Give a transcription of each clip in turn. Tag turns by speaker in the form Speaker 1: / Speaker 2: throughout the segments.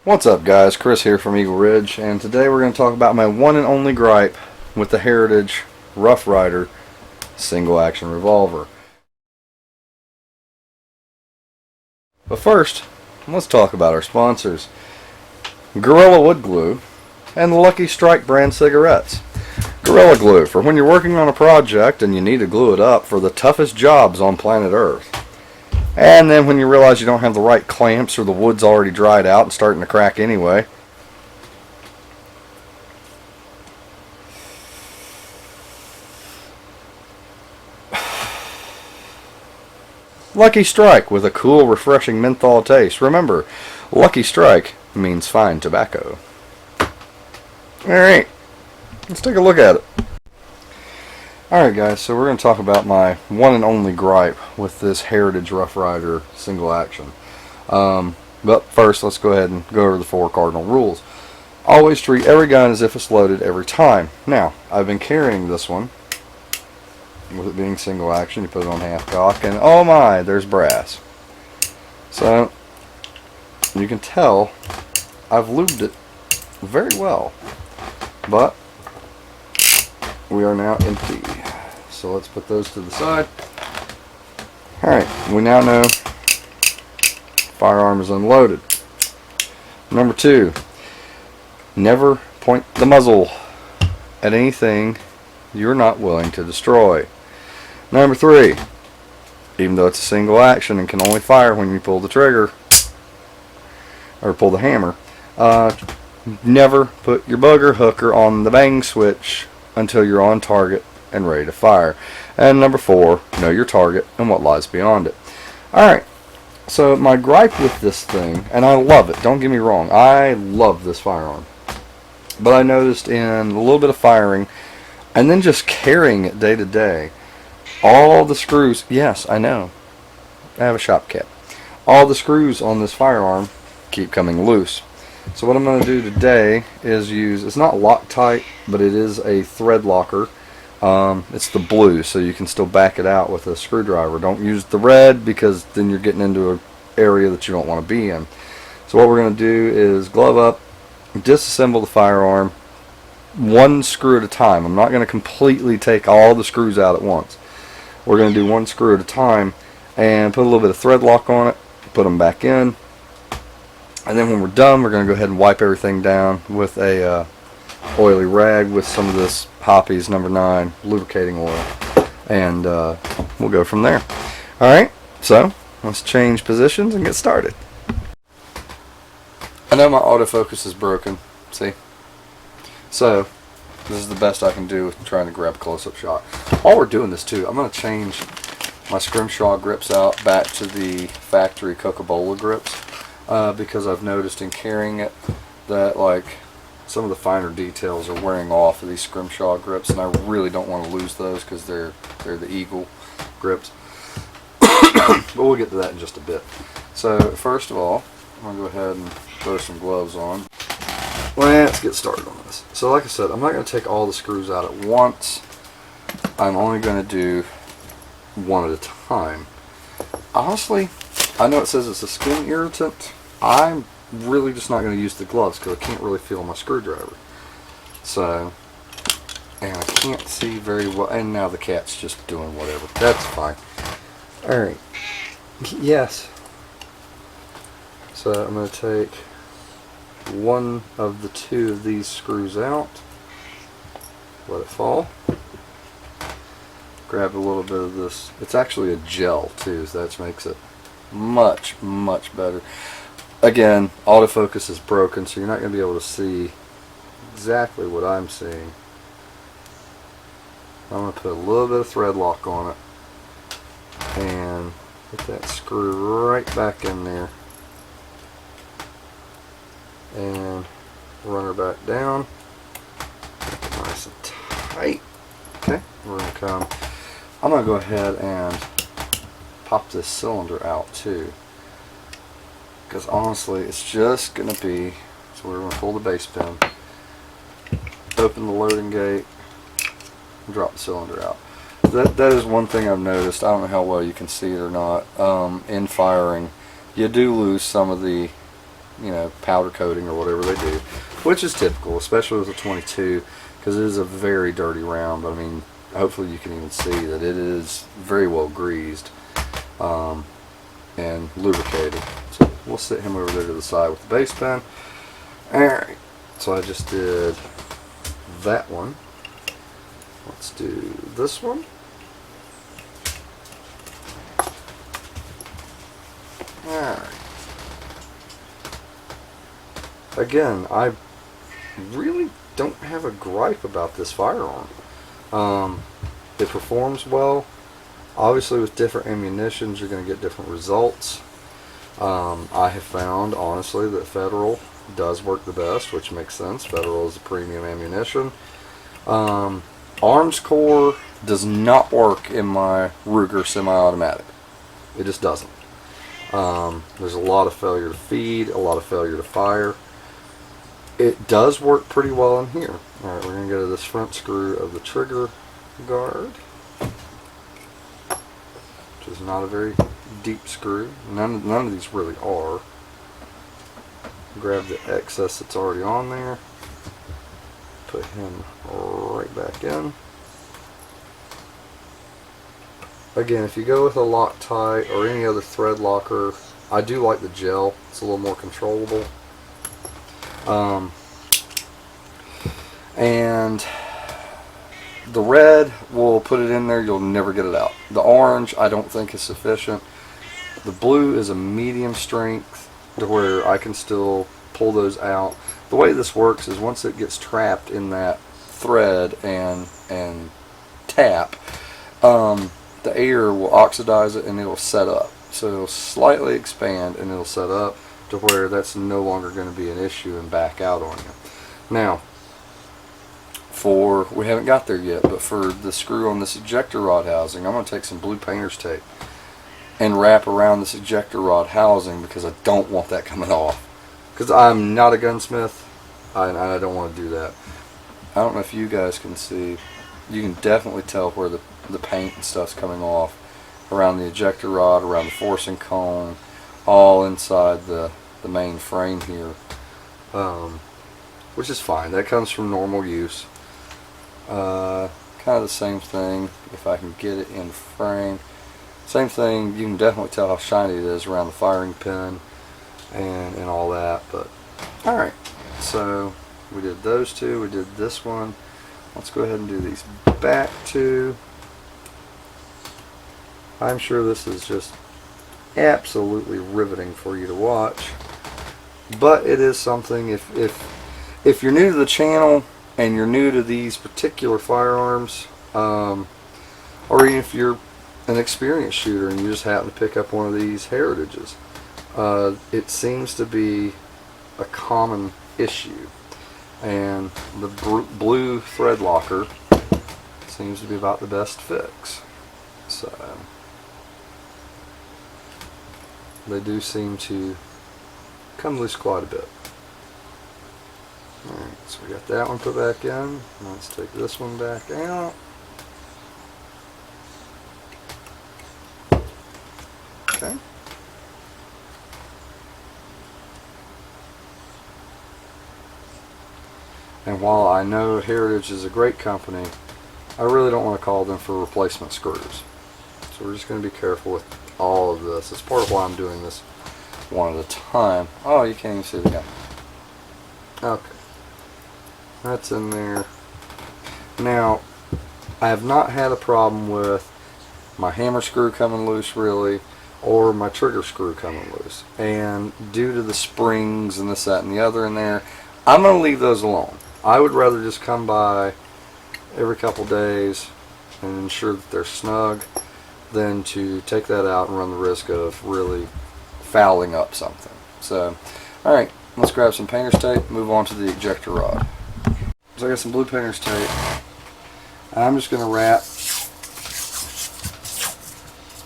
Speaker 1: What's up guys, Chris here from Eagle Ridge, and today we're going to talk about my one and only gripe with the Heritage Rough Rider single action revolver. But first, let's talk about our sponsors, Gorilla Wood Glue and the Lucky Strike brand cigarettes. Gorilla Glue, for when you're working on a project and you need to glue it up for the toughest jobs on planet Earth. And then when you realize you don't have the right clamps or the wood's already dried out and starting to crack anyway, Lucky Strike with a cool, refreshing menthol taste. Remember, Lucky Strike means fine tobacco. Alright, let's take a look at it. Alright guys, so we're going to talk about my one and only gripe with this Heritage Rough Rider single action. But first, let's go ahead and go over the 4 cardinal rules. Always treat every gun as if it's loaded every time. Now, I've been carrying this one, with it being single action. You put it on half cock, and oh my, there's brass. So, you can tell I've lubed it very well. But we are now empty. So let's put those to the side. Alright, we now know firearm is unloaded. Number 2, never point the muzzle at anything you're not willing to destroy. Number 3, even though it's a single action and can only fire when you pull the trigger or pull the hammer, never put your booger hooker on the bang switch until you're on target and ready to fire. And number 4, know your target and what lies beyond it. Alright, so my gripe with this thing, and I love it, don't get me wrong, I love this firearm, but I noticed in a little bit of firing and then just carrying it day to day, all the screws, yes, I know, I have a shop cap, all the screws on this firearm keep coming loose. So what I'm going to do today is use, it's not Loctite, but it is a thread locker. It's the blue, so you can still back it out with a screwdriver. Don't use the red, because then you're getting into an area that you don't want to be in. So what we're going to do is glove up, disassemble the firearm, one screw at a time. I'm not going to completely take all the screws out at once. We're going to do one screw at a time and put a little bit of thread lock on it, put them back in. And then when we're done, we're going to go ahead and wipe everything down with a oily rag with some of this Hoppy's number 9 lubricating oil. And we'll go from there. Alright, so let's change positions and get started. I know my autofocus is broken, see? So, this is the best I can do with trying to grab a close-up shot. While we're doing this too, I'm going to change my scrimshaw grips out back to the factory Coca-Cola grips. Because I've noticed in carrying it that like some of the finer details are wearing off of these scrimshaw grips, and I really don't want to lose those because they're the Eagle grips. But we'll get to that in just a bit. So first of all, I'm going to go ahead and throw some gloves on. Let's get started on this. So like I said, I'm not going to take all the screws out at once. I'm only going to do one at a time. Honestly, I know it says it's a skin irritant. I'm really just not going to use the gloves because I can't really feel my screwdriver. So, and I can't see very well. And now the cat's just doing whatever. That's fine. Alright. Yes. So I'm going to take one of the 2 of these screws out. Let it fall. Grab a little bit of this. It's actually a gel too, so that makes it much better. Again, autofocus is broken, so you're not going to be able to see exactly what I'm seeing. I'm going to put a little bit of thread lock on it and put that screw right back in there and run her back down nice and tight. Okay, we're going to come, I'm going to go ahead and pop this cylinder out too, because honestly it's just going to be, so we're going to pull the base pin, open the loading gate, and drop the cylinder out. That is one thing I've noticed. I don't know how well you can see it or not. In firing, you do lose some of the you know, powder coating or whatever they do, which is typical, especially with a 22, because it is a very dirty round. But I mean, hopefully you can even see that it is very well greased and lubricated. So we'll sit him over there to the side with the base pen. Alright, so I just did that one. Let's do this one. Alright. Again, I really don't have a gripe about this firearm. It performs well. Obviously, with different ammunitions, you're going to get different results. I have found, honestly, that Federal does work the best, which makes sense. Federal is a premium ammunition. Arms Core does not work in my Ruger semi-automatic. It just doesn't. There's a lot of failure to feed, a lot of failure to fire. It does work pretty well in here. Alright, we're going to go to this front screw of the trigger guard, which is not a very deep screw. None of these really are. Grab the excess that's already on there. Put him right back in. Again, if you go with a Loctite or any other thread locker, I do like the gel. It's a little more controllable. And the red, we'll put it in there, you'll never get it out. The orange, I don't think is sufficient. The blue is a medium strength to where I can still pull those out. The way this works is once it gets trapped in that thread and tap, the air will oxidize it and it'll set up. So it'll slightly expand and it'll set up to where that's no longer going to be an issue and back out on you. Now, we haven't got there yet, but for the screw on this ejector rod housing, I'm going to take some blue painter's tape and wrap around this ejector rod housing because I don't want that coming off. Because I'm not a gunsmith, and I don't want to do that. I don't know if you guys can see. You can definitely tell where the paint and stuff's coming off around the ejector rod, around the forcing cone, all inside the main frame here, which is fine. That comes from normal use. Kind of the same thing if I can get it in frame. Same thing, you can definitely tell how shiny it is around the firing pin and all that. But alright, so we did those two, we did this one. Let's go ahead and do these back two. I'm sure this is just absolutely riveting for you to watch, but it is something. If you're new to the channel and you're new to these particular firearms, or even if you're an experienced shooter and you just happen to pick up one of these heritages, it seems to be a common issue, and the blue thread locker seems to be about the best fix. So they do seem to come loose quite a bit. Alright, so we got that one put back in. Let's take this one back out. Okay. And while I know Heritage is a great company, I really don't want to call them for replacement screws. So we're just going to be careful with all of this. It's part of why I'm doing this one at a time. Oh, you can't even see the gun. Okay. That's in there. Now, I have not had a problem with my hammer screw coming loose really, or my trigger screw coming loose. And due to the springs and this, that, and the other in there, I'm going to leave those alone. I would rather just come by every couple days and ensure that they're snug than to take that out and run the risk of really fouling up something. So, alright, let's grab some painter's tape, move on to the ejector rod. So I got some blue painter's tape. I'm just going to wrap,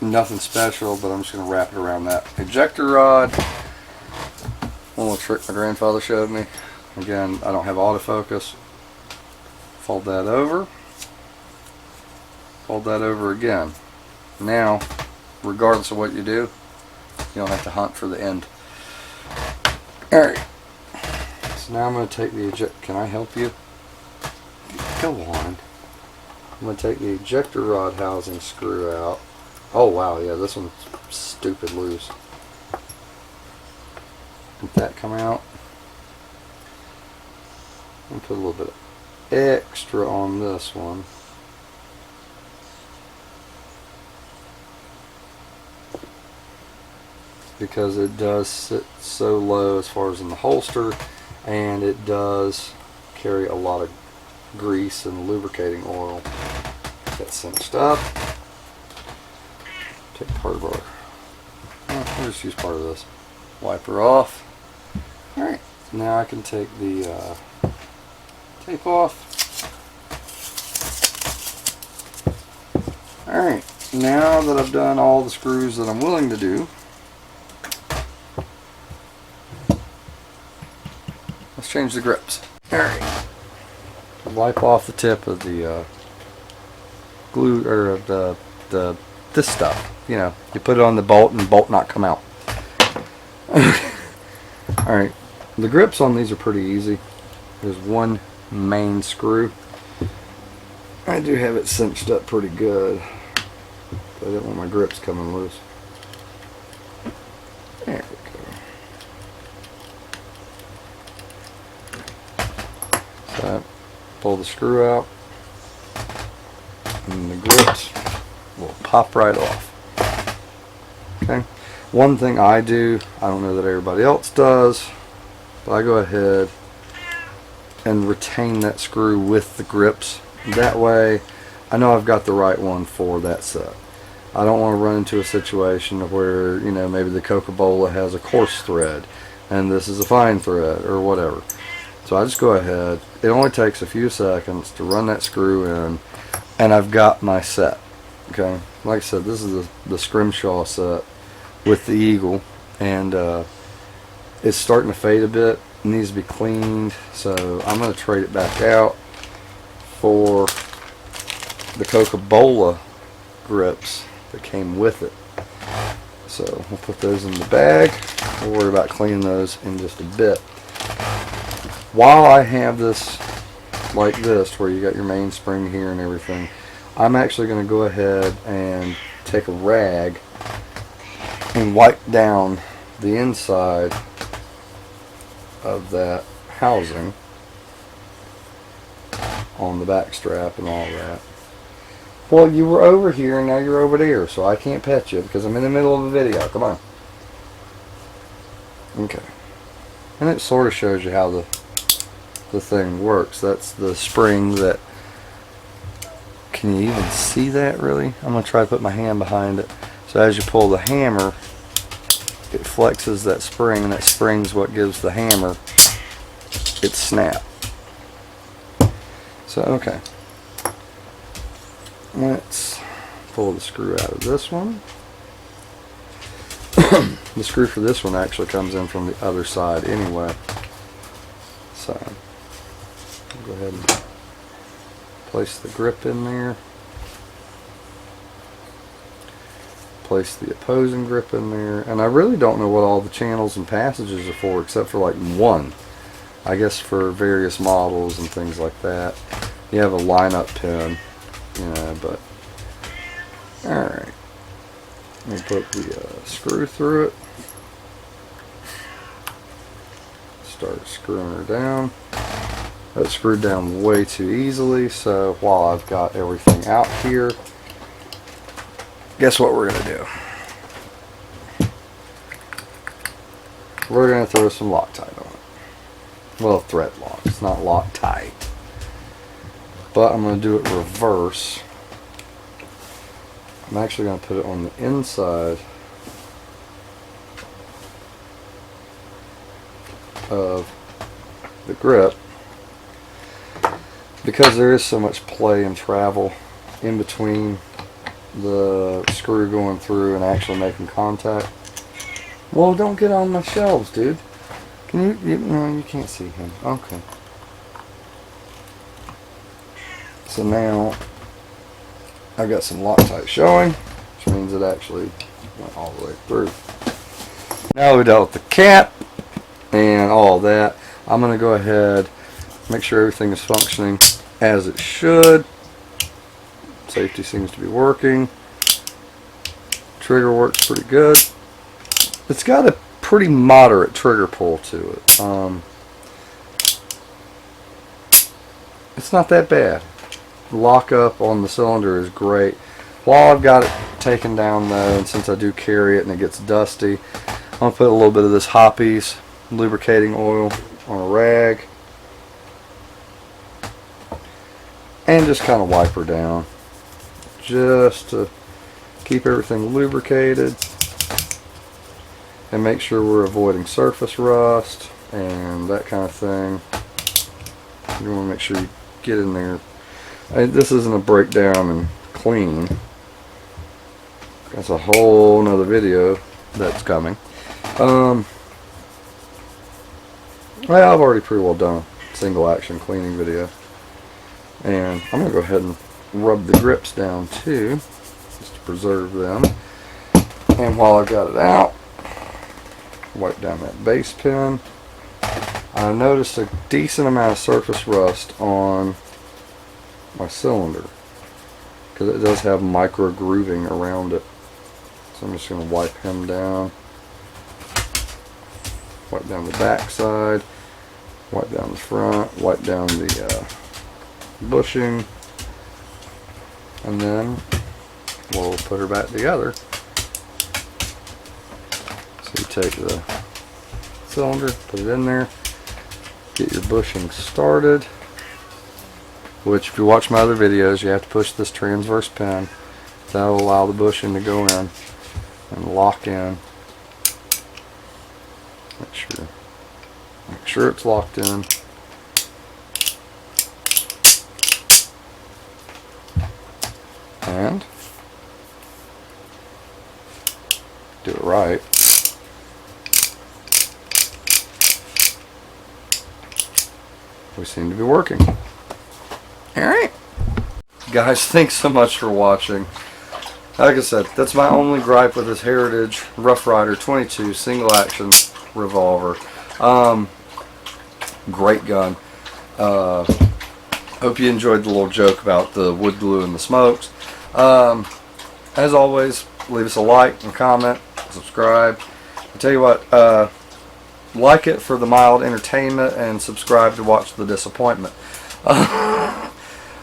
Speaker 1: nothing special, but I'm just going to wrap it around that ejector rod. One little trick my grandfather showed me. Again, I don't have autofocus. Fold that over. Fold that over again. Now, regardless of what you do, you don't have to hunt for the end. Alright. So now I'm going to take the eject. Can I help you? Go on. I'm going to take the ejector rod housing screw out. Oh wow, yeah, this one's stupid loose. Let that come out. And put a little bit of extra on this one. Because it does sit so low as far as in the holster, and it does carry a lot of grease and lubricating oil. Get cinched up. Take part of our, I'll just use part of this. Wipe her off. Alright, now I can take the tape off. Alright, now that I've done all the screws that I'm willing to do, let's change the grips. Alright, wipe off the tip of the glue, or of this stuff. You know, you put it on the bolt and the bolt not come out. Alright, the grips on these are pretty easy. There's one main screw. I do have it cinched up pretty good, but I don't want my grips coming loose. There we go. So, pull the screw out, and the grips will pop right off. Okay. One thing I do, I don't know that everybody else does, but I go ahead and retain that screw with the grips. That way I know I've got the right one for that set. I don't want to run into a situation where, you know, maybe the Coca-Cola has a coarse thread and this is a fine thread or whatever. So I just go ahead, it only takes a few seconds to run that screw in, and I've got my set. Okay, like I said, this is the Scrimshaw set with the Eagle, and it's starting to fade a bit. It needs to be cleaned, so I'm going to trade it back out for the Coca-Cola grips that came with it. So we'll put those in the bag. We'll worry about cleaning those in just a bit. While I have this like this, where you got your mainspring here and everything, I'm actually going to go ahead and take a rag and wipe down the inside of that housing on the back strap and all that. Well, you were over here and now you're over there, so I can't pet you because I'm in the middle of a video. Come on. Okay. And it sort of shows you how the thing works. That's the spring that, can you even see that really? I'm going to try to put my hand behind it. So as you pull the hammer, it flexes that spring, and that spring's what gives the hammer its snap. So, okay. Let's pull the screw out of this one. The screw for this one actually comes in from the other side anyway. So, I'll go ahead and place the grip in there. Place the opposing grip in there. And I really don't know what all the channels and passages are for, except for like one. I guess for various models and things like that. You have a lineup pin, you know, but alright. We'll put the screw through it. Start screwing her down. That screwed down way too easily, so while I've got everything out here, guess what we're going to do? We're going to throw some Loctite on it. Well, thread lock. It's not Loctite. But I'm going to do it reverse. I'm actually going to put it on the inside of the grip, because there is so much play and travel in between the screw going through and actually making contact. Well, don't get on my shelves, dude. Can you no, you can't see him. Okay. So now I've got some Loctite showing, which means it actually went all the way through. Now we dealt with the cap. and all that. I'm going to go ahead, make sure everything is functioning as it should. Safety seems to be working. Trigger works pretty good. It's got a pretty moderate trigger pull to it. It's not that bad. Lock up on the cylinder is great. While I've got it taken down though, and since I do carry it and it gets dusty, I'm going to put a little bit of this Hoppy's lubricating oil on a rag and just kind of wipe her down just to keep everything lubricated and make sure we're avoiding surface rust and that kind of thing. You want to make sure you get in there. This isn't a breakdown and clean. That's a whole nother video that's coming. Well, I've already pretty well done a single action cleaning video. And I'm going to go ahead and rub the grips down too, just to preserve them. And while I've got it out, wipe down that base pin. I noticed a decent amount of surface rust on my cylinder because it does have micro grooving around it. So I'm just going to wipe him down. Wipe down the back side, wipe down the front, wipe down the bushing, and then we'll put her back together. So you take the cylinder, put it in there, get your bushing started, which if you watch my other videos you have to push this transverse pin. That will allow the bushing to go in and lock in. Make sure it's locked in. And do it right. We seem to be working. Alright. Guys, thanks so much for watching. Like I said, that's my only gripe with this Heritage Rough Rider 22 single action revolver. Great gun. Hope you enjoyed the little joke about the wood glue and the smokes. As always, leave us a like and comment, subscribe. I'll tell you what, like it for the mild entertainment and subscribe to watch the disappointment.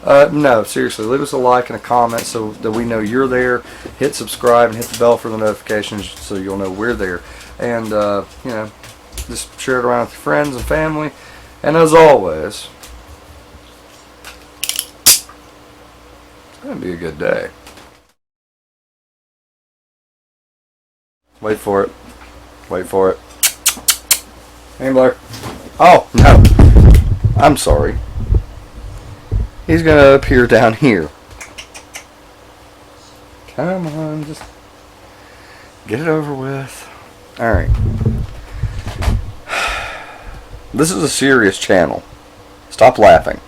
Speaker 1: No, seriously, leave us a like and a comment so that we know you're there. Hit subscribe and hit the bell for the notifications so you'll know we're there. And, you know, just share it around with your friends and family. And as always, it's going to be a good day. Wait for it. Wait for it. Hey, Blair. Oh, no. I'm sorry. He's going to appear down here. Come on, just get it over with. Alright. This is a serious channel. Stop laughing.